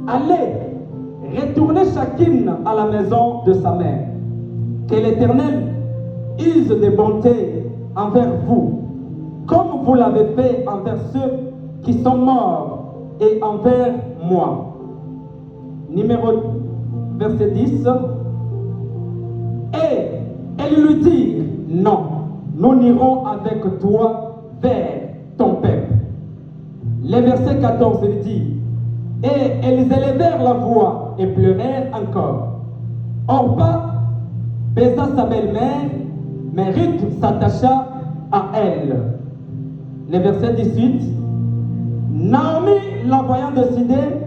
allez, retournez chacune à la maison de sa mère. Que l'Éternel use de bonté envers vous, comme vous l'avez fait envers ceux qui sont morts et envers moi. Numéro verset 10. Et elle lui dit, non, nous n'irons avec toi vers ton peuple. Le verset 14, il dit, et elles élevèrent la voix et pleurèrent encore. Orpa baisa sa belle-mère, mais Ruth s'attacha à elle. Le verset 18, Naomi, la voyant décidée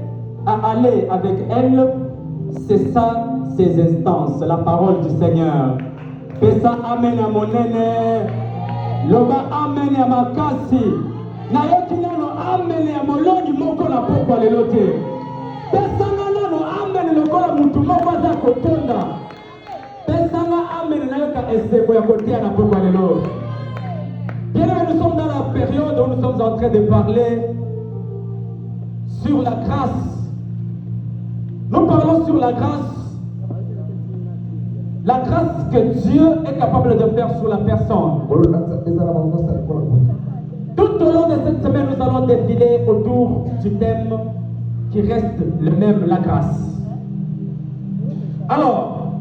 à aller avec elle, cessa ses instances. La parole du Seigneur. Pesa amen à mon nene. Loba amen à ma kasi. Nayoki nano amen à mon longi moko na pokwa lelote. Pesa nano amen lokola mutu moko za kotonda. Pesa na amen nayoka esebo ya kotia na pokwa lelo. Bien aimé, nous sommes dans la période où nous sommes en train de parler sur la grâce. Nous parlons sur la grâce que Dieu est capable de faire sur la personne. Tout au long de cette semaine, nous allons défiler autour du thème qui reste le même, la grâce. Alors,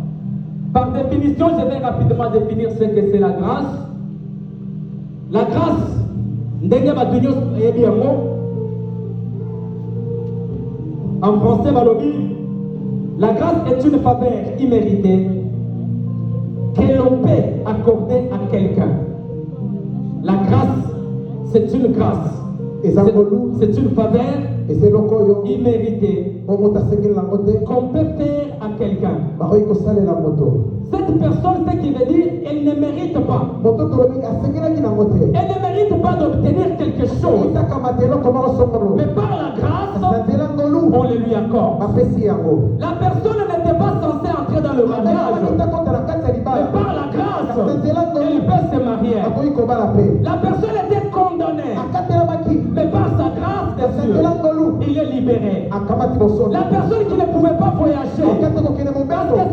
par définition, je vais rapidement définir ce que c'est la grâce. La grâce, en français, la grâce est une faveur imméritée que l'on peut accorder à quelqu'un. La grâce, c'est une grâce. C'est une faveur imméritée qu'on peut faire à quelqu'un. Cette personne, ce qui veut dire, elle ne mérite pas. Elle ne mérite pas d'obtenir quelque chose. Mais par la grâce, on le lui accorde. La personne n'était pas censée entrer dans le mariage. Mais par la grâce, elle peut se marier. La personne était condamnée. Mais par sa grâce de Dieu, il est libéré. La personne qui ne pouvait pas voyager, parce que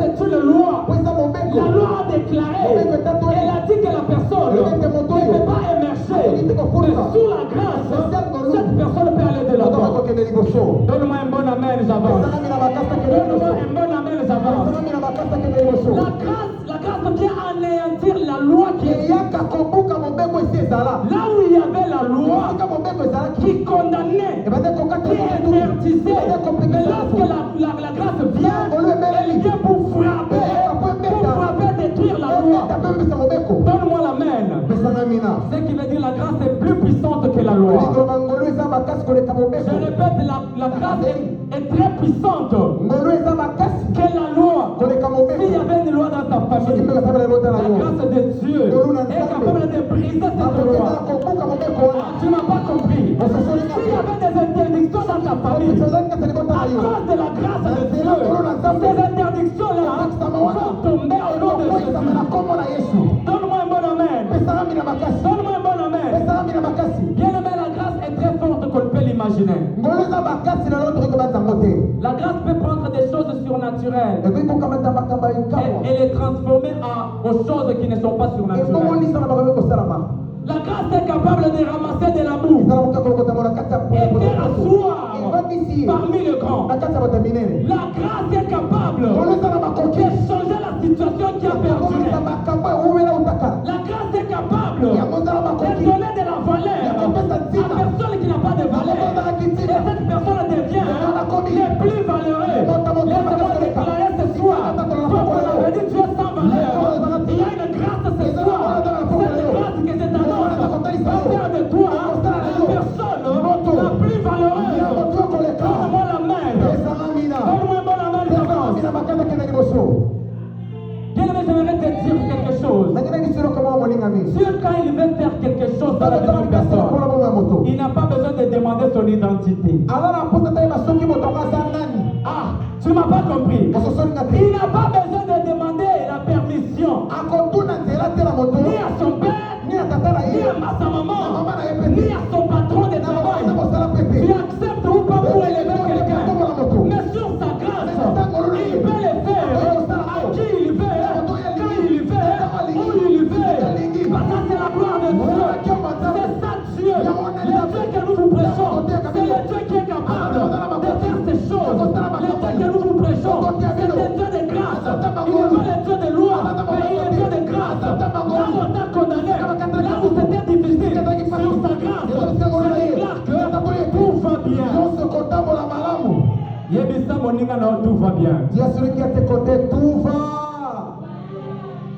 c'est une loi. La loi a déclaré, elle a dit que la personne ne peut pas émerger. Mais sous la grâce, cette personne peut aller de l'avant. Donne-moi un bon amen, j'avance. Donne-moi un bon amen, j'avance. La grâce vient anéantir la loi qui est là où il y avait la loi qui condamnait, qui interdisait. Mais lorsque la grâce vient, elle vient pour frapper, détruire la loi. Donne-moi l'amen. Ce qui veut dire la grâce est plus puissante que la loi. Je répète, la grâce est très puissante que la loi. S'il y avait une loi dans ta famille, la grâce de Dieu est capable de briser cette loi. Tu n'as pas compris. S'il y avait des interdictions dans ta famille, à cause de la grâce de Dieu, ces interdictions-là vont tomber au nom de Jésus. Donne-moi un bon amen. Donne-moi un bon amen. Bien aimé, la grâce est très forte qu'on peut l'imaginer. La grâce peut prendre des choses surnaturelles et les transformer aux choses qui ne sont pas surnaturelles. La grâce est capable de ramasser de la boue et faire asseoir parmi les grands. La grâce est capable de changer la situation qui a perduré. La grâce est capable de donner de la valeur à personne qui n'a pas de valeur. Et cette personne devient les plus valeureux. Laissez-moi déclarer ce soir, quand vous l'avez dit, tu es sans valeur. Il y a une grâce ce soir. Cette grâce que c'est annonce va faire de toi la personne la plus valeureuse. Donne-moi la main. Donne-moi un bon amen d'avance. Bien aimé, j'aimerais te dire quelque chose. Dieu, quand il veut faire quelque chose dans la vie d'une personne, il n'a pas besoin de demander son identité. Ah, tu ne m'as pas compris. Il n'a pas besoin de demander la permission ni à son père, ni à sa maman, ni à son patron de travail. Tu acceptes ou pas pour élever quelqu'un. Mais tout va bien. Dis à celui qui est à tes côtés, tout va.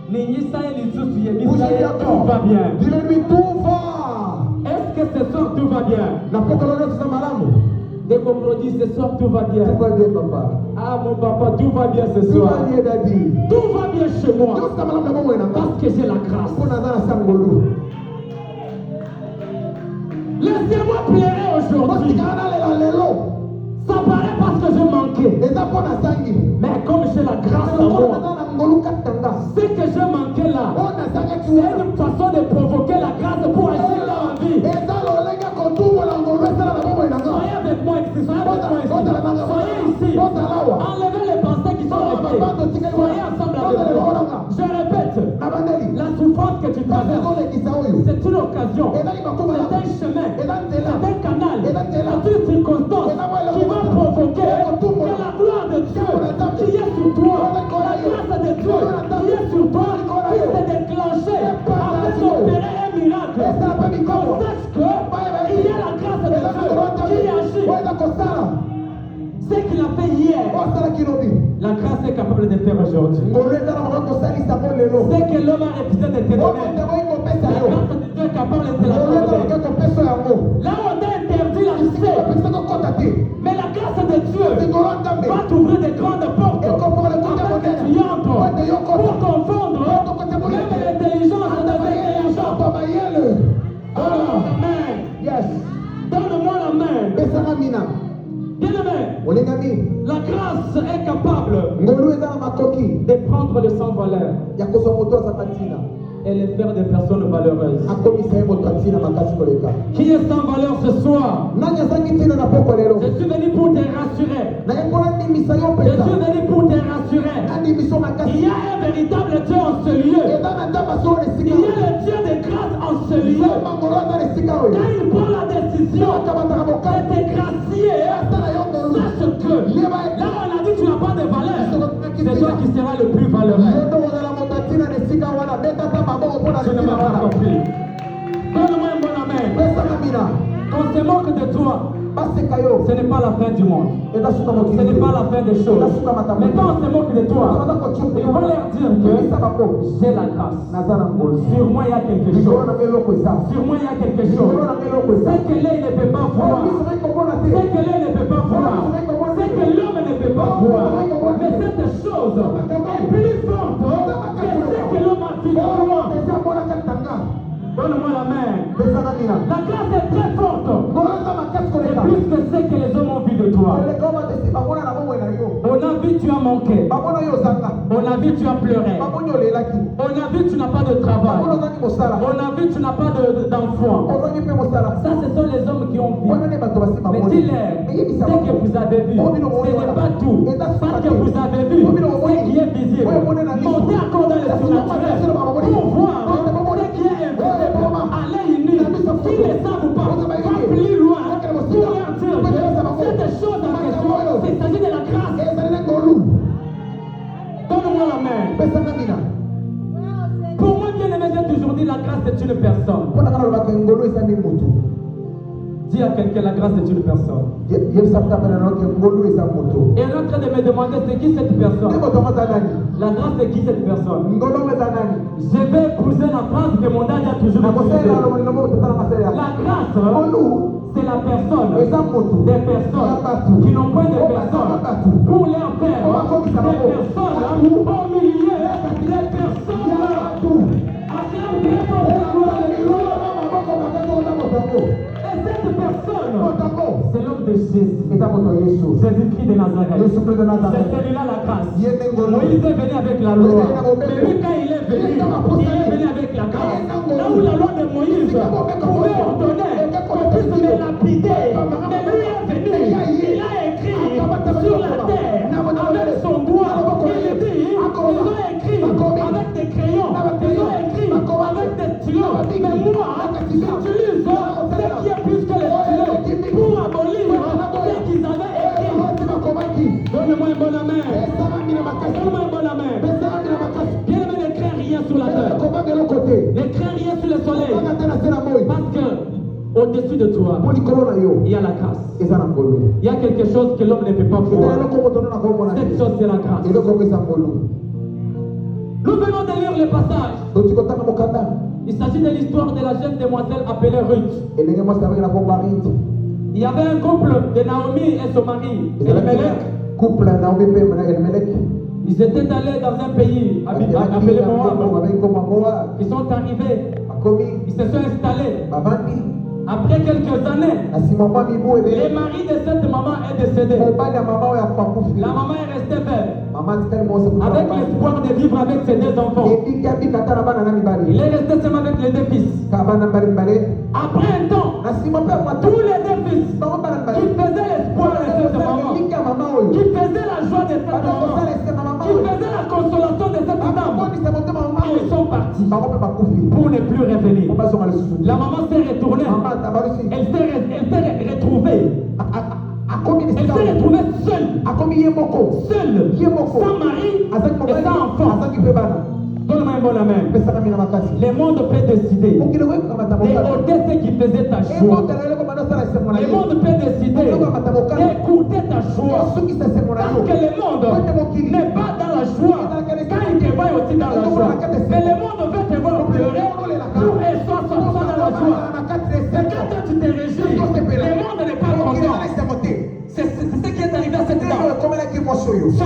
Tout va bien. Dis-le-lui, tout va. Est-ce que ce soir tout va bien? Dès qu'on me dit ce soir tout va bien. Tout va bien, papa. Ah mon papa, tout va bien ce Tout soir. va bien, daddy. Tout va bien chez moi. Parce que j'ai la grâce. Laissez-moi pleurer aujourd'hui. Ça paraît parce que je manquais. Mais comme j'ai la grâce en moi, ce que je manquais là, c'est une façon de provoquer la grâce pour agir dans ma vie. Soyez avec moi ici, soyez avec moi ici. Soyez ici. Enlevez les pensées qui sont restées. Soyez ensemble avec moi. Je répète, la souffrance que tu traverses, c'est une occasion, c'est un chemin, c'est un canal, c'est une circonstance qui va provoquer que la gloire de Dieu qui est sur toi, la grâce de Dieu qui est sur toi, puisse se déclencher afin d'opérer un miracle. Qu'on sache qu'il y a la grâce de Dieu qui agit. Ce qu'il a fait hier, la grâce est capable de faire aujourd'hui. Ce que l'homme a refusé de te donner, la grâce de Dieu est capable de te l'accorder. Là où on t'a interdit l'accès, mais la grâce de Dieu va t'ouvrir des grandes portes afin que tu y entres pour confondre même l'intelligence de l'intelligence. Amen. Donne-moi la main. Bien-aimé, la grâce est capable de prendre le sans valeur et les faire des personnes valeureuses. Qui est sans valeur ce soir? Je suis venu pour te rassurer. Je suis venu pour te rassurer. Il y a un véritable Dieu en ce lieu. Il y a le Dieu de grâce en ce lieu. Quand il prend la décision de te gracier, sache que là on a dit que tu n'as pas de valeur, c'est toi qui seras le plus valeureux. Je ne m'ai pas compris. Donne-moi un bon amen. Quand on se moque de toi, ce n'est pas la fin du monde. Ce n'est pas la fin des choses. Mais quand on se moque de toi, il faut leur dire que j'ai la grâce. Sur moi il y a quelque chose. Sur moi il y a quelque chose. C'est que l'œil ne peut pas voir. C'est que l'œil ne peut pas voir. C'est que l'homme ne peut pas voir. Mais cette chose est plus forte que ce que l'homme a vu de moi. Donne-moi la main. La grâce est très forte. C'est plus que ce que les hommes ont vu de toi. On a vu tu as manqué. On a vu tu as pleuré. On a vu tu n'as pas de travail. On a vu tu n'as pas d'enfant. Ça ce sont les hommes qui ont vu. Mais dis-leur, ce que vous avez vu, ce n'est pas tout. Parce que vous avez vu ce qui est visible. Montez encore dans le surnaturel pour voir ce qui est invisible. Allez unis. Si les savent pas, va plus loin pour leur dire que cette chose en question, il s'agit de la grâce. Donne-moi la main. Pour moi, bien aimé, j'ai toujours dit la grâce est une personne. Dis à quelqu'un la grâce est une personne. Et on est en train de me demander c'est qui cette personne. La grâce c'est qui cette personne. Je vais épouser la phrase que mon âge a toujours utilisée. La grâce c'est la personne des personnes qui n'ont point de personne pour leur faire des personnes au milieu des personnes. Et cette personne, c'est l'homme de Jésus. Jésus-Christ de Nazareth. C'est celui-là la grâce. Moïse est venu avec la loi. Mais lui, quand il est venu avec la grâce. Là où la loi de Moïse pouvait ordonner qu'on puisse me lapider. Mais lui est venu. Il a écrit sur la terre avec son doigt. Il dit, ils ont écrit avec des crayons. Ils ont écrit avec des stylos. Mais moi, j'utilise ce qui est plus que les stylos pour abolir ce qu'ils avaient écrit. Donne-moi un bon amen. Donne-moi un bon amen. Bien aimé, ne crains rien sur la terre. Ne crains rien sur le soleil. Parce que au Au-dessus de toi, mpo likolo na yo il y a la grâce. eza na ngolu. Il y a quelque chose que l'homme ne peut pas Ezala voir. eloko moto na komona te. Cette chose, c'est la grâce. Eloko yango eza ngolu. Nous venons de lire le passage. Toti kotanga mokanda. Il s'agit de l'histoire de la jeune demoiselle appelée Ruth. Elenge mwasi abaki na kombo Arite. Il y avait un couple de Naomi et son mari, Elimelech. Couple Naomi mpe na Elimelech. Ils étaient allés dans un pays appelé Moab. Abaki koma Moab. Ils sont arrivés, Bakomi ils se sont installés. bavandi. Après quelques années, Na nsima mwa mibu le ebele. mari de cette maman est décédé. Mobali ya mama oyo akufi. La maman est restée veuve, Mama atikali mwasi kufa avec mobali. l'espoir de vivre avec ses deux enfants. Ebiki abika ata na bana na Il mibali. est resté seulement avec les deux fils. Ka bana mibali mibale. Après un temps, Na nsima mpe mwa tous les deux fils bango bana qui mibale. faisaient l'espoir de cette maman, Ebiki ya mama oyo. qui faisaient la joie de cette Bana maman, kosala esema mama qui oyo. faisaient la consolation de cette dame, Bakobondisa motema mama ils oyo. sont partis Bango mpe bakufi. pour ne plus revenir. Po bazonga lisusu. La maman s'est retournée. Mama atabalusi. Elle s'est retrouvée. Akomi Elle lisika. s'est retrouvée seule. Akomi ye moko. Seule. Ye moko. Sans mari Azaki et mobali. sans enfant. Azaki mpe bana. Donne-moi un bon amen. Pesaka mina makasi. Le monde peut décider Mokili koyekamata de mokali. ôter ce qui faisait ta joie. Ebotela eloko bana osala esengo na Le yo. monde peut décider d'écouter ta joie. Osukisa esengo na Parce yo. que le monde n'est pas dans la joie quand il te voit aussi dans la joie. Mais le monde veut te voir pleurer pour et soit dans la joie. Et quand tu te réjouis, le monde n'est pas content. C'est ce qui est arrivé à cette dame. Son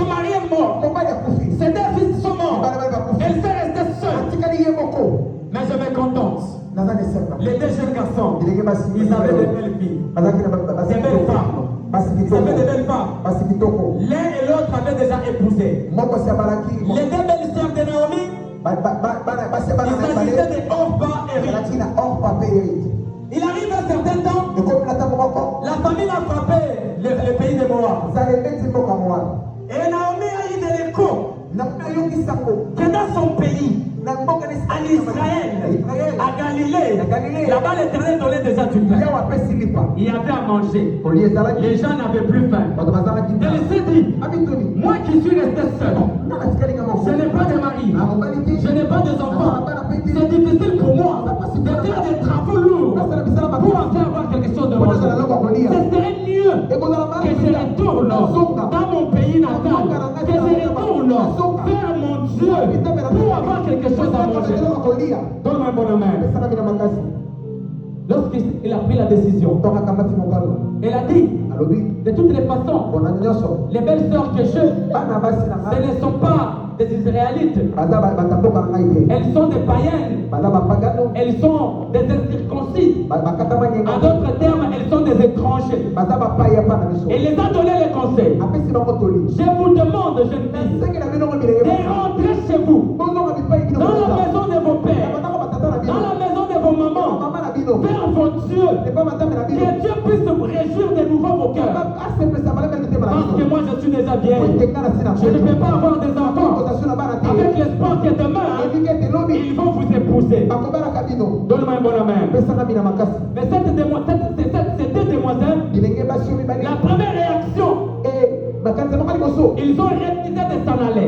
mari est mort. Ses deux fils sont morts. Elle s'est restée seule. Mais je me contente. Les deux jeunes garçons, ils avaient des belles filles. Des belles femmes. Ils avaient des belles femmes. L'un et l'autre avaient déjà épousé. Les deux belles sœurs de Naomi, il s'agissait de Orpa et Ruth. Il arrive un certain temps, la famille a frappé le pays de Moab. Et Naomi a eu de l'écho que dans son pays, en Israël, à Galilée, là-bas l'Éternel donnait déjà du pain. Il y avait à manger. Les gens n'avaient plus faim. Elle s'est dit, moi qui suis resté seul, je n'ai pas de mari, je n'ai pas d'enfants. C'est difficile pour moi de faire des travaux lourds pour en faire avoir quelque chose de manger. Ce serait mieux que je retourne dans mon pays natal, que je retourne vers mon Dieu pour avoir quelque chose à manger. Donne-moi un bon amen. Lorsqu'il a pris la décision, elle a dit, de toutes les façons, les belles sœurs que je, ce ne sont pas des Israélites. Elles sont des païennes. Elles sont des incirconcis. En d'autres termes, elles sont des étrangers. Elle les a donné les conseils. Je vous demande, jeune fille, de rentrer chez vous, dans la maison de vos pères, dans la maison de vos mamans, vers vos dieux, que Dieu puisse réjouir de nouveau vos cœurs. Parce que moi je suis déjà vieille. Je ne peux pas avoir des enfants avec l'espoir que demain ils vont vous épouser. Donne-moi un bon amen. Mais ces deux demoiselles, la première réaction, ils ont refusé de s'en aller.